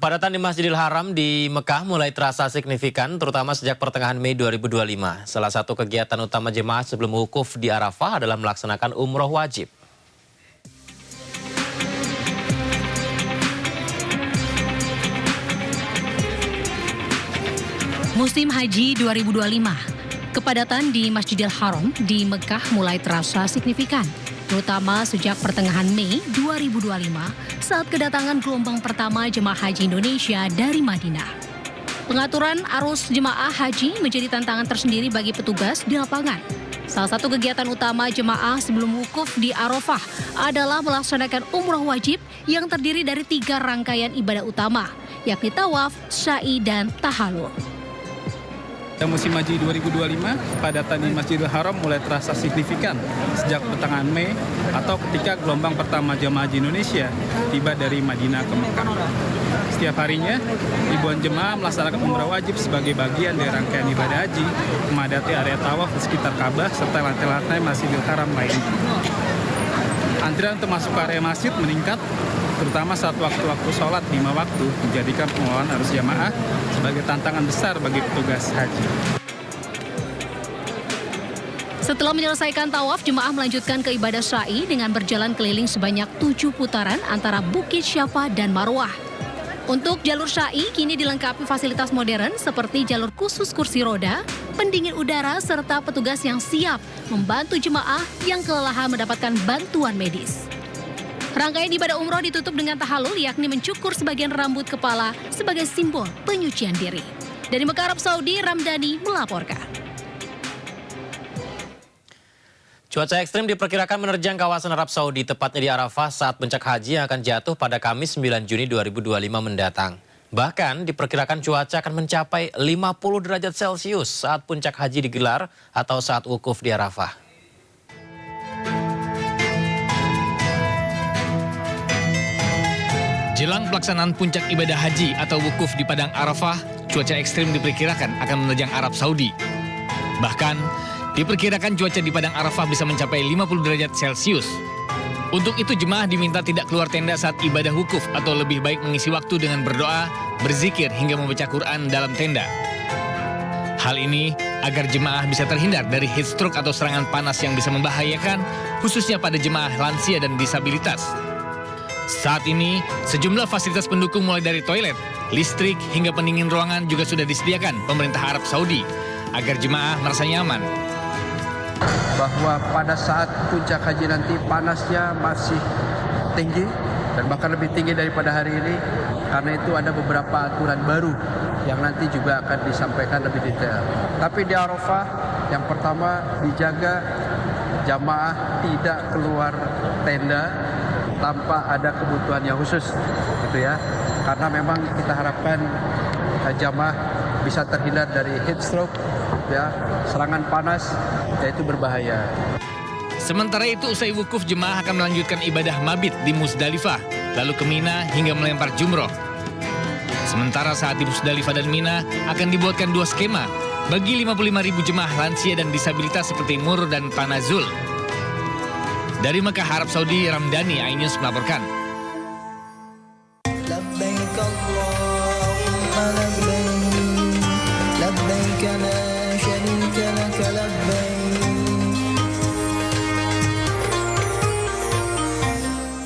Kepadatan di Masjidil Haram di Mekah mulai terasa signifikan, terutama sejak pertengahan Mei 2025. Salah satu kegiatan utama jemaah sebelum wukuf di Arafah adalah melaksanakan umroh wajib. Musim Haji 2025, kepadatan di Masjidil Haram di Mekah mulai terasa signifikan, terutama sejak pertengahan Mei 2025 saat kedatangan gelombang pertama jemaah haji Indonesia dari Madinah. Pengaturan arus jemaah haji menjadi tantangan tersendiri bagi petugas di lapangan. Salah satu kegiatan utama jemaah sebelum wukuf di Arafah adalah melaksanakan umroh wajib yang terdiri dari 3 rangkaian ibadah utama, yakni tawaf, sa'i, dan tahallul. Musim Haji 2025, kepadatan di Masjidil Haram mulai terasa signifikan sejak pertengahan Mei atau ketika gelombang pertama jemaah haji Indonesia tiba dari Madinah ke Mekah. Setiap harinya, ribuan jemaah melaksanakan umrah wajib sebagai bagian dari rangkaian ibadah haji, memadati area tawaf di sekitar Ka'bah serta lantai-lantai Masjidil Haram lainnya. Antrian untuk masuk ke area masjid meningkat, terutama saat waktu-waktu sholat 5 waktu, menjadikan pengelolaan arus jamaah sebagai tantangan besar bagi petugas haji. Setelah menyelesaikan tawaf, jemaah melanjutkan ke ibadah sa'i dengan berjalan keliling sebanyak 7 putaran antara Bukit Syafa dan Marwah. Untuk jalur sa'i kini dilengkapi fasilitas modern seperti jalur khusus kursi roda, pendingin udara, serta petugas yang siap membantu jemaah yang kelelahan mendapatkan bantuan medis. Rangkaian ibadah umroh ditutup dengan tahallul, yakni mencukur sebagian rambut kepala sebagai simbol penyucian diri. Dari Mekah, Arab Saudi, Ramdhani melaporkan. Cuaca ekstrim diperkirakan menerjang kawasan Arab Saudi, tepatnya di Arafah saat puncak haji yang akan jatuh pada Kamis 9 Juni 2025 mendatang. Bahkan diperkirakan cuaca akan mencapai 50 derajat Celcius saat puncak haji digelar atau saat wukuf di Arafah. Jelang pelaksanaan puncak ibadah haji atau wukuf di Padang Arafah, cuaca ekstrim diperkirakan akan menerjang Arab Saudi. Bahkan, diperkirakan cuaca di Padang Arafah bisa mencapai 50 derajat Celcius. Untuk itu jemaah diminta tidak keluar tenda saat ibadah wukuf atau lebih baik mengisi waktu dengan berdoa, berzikir hingga membaca Quran dalam tenda. Hal ini agar jemaah bisa terhindar dari heat stroke atau serangan panas yang bisa membahayakan, khususnya pada jemaah lansia dan disabilitas. Saat ini, sejumlah fasilitas pendukung mulai dari toilet, listrik, hingga pendingin ruangan juga sudah disediakan pemerintah Arab Saudi agar jemaah merasa nyaman. Bahwa pada saat puncak haji nanti panasnya masih tinggi dan bahkan lebih tinggi daripada hari ini, karena itu ada beberapa aturan baru yang nanti juga akan disampaikan lebih detail. Tapi di Arafah yang pertama dijaga jamaah tidak keluar tenda tanpa ada kebutuhan yang khusus, gitu ya. Karena memang kita harapkan jamaah bisa terhindar dari heat stroke, ya, serangan panas, yaitu berbahaya. Sementara itu, usai wukuf jemaah akan melanjutkan ibadah mabit di Musdalifah, lalu ke Mina hingga melempar jumroh. Sementara saat di Musdalifah dan Mina akan dibuatkan 2 skema bagi 55.000 jemaah lansia dan disabilitas seperti Mur dan Tanazul. Dari Mekah, Arab Saudi, Ramdhani, iNews melaporkan. لبيك اللهم لبيك لبيك لا شريك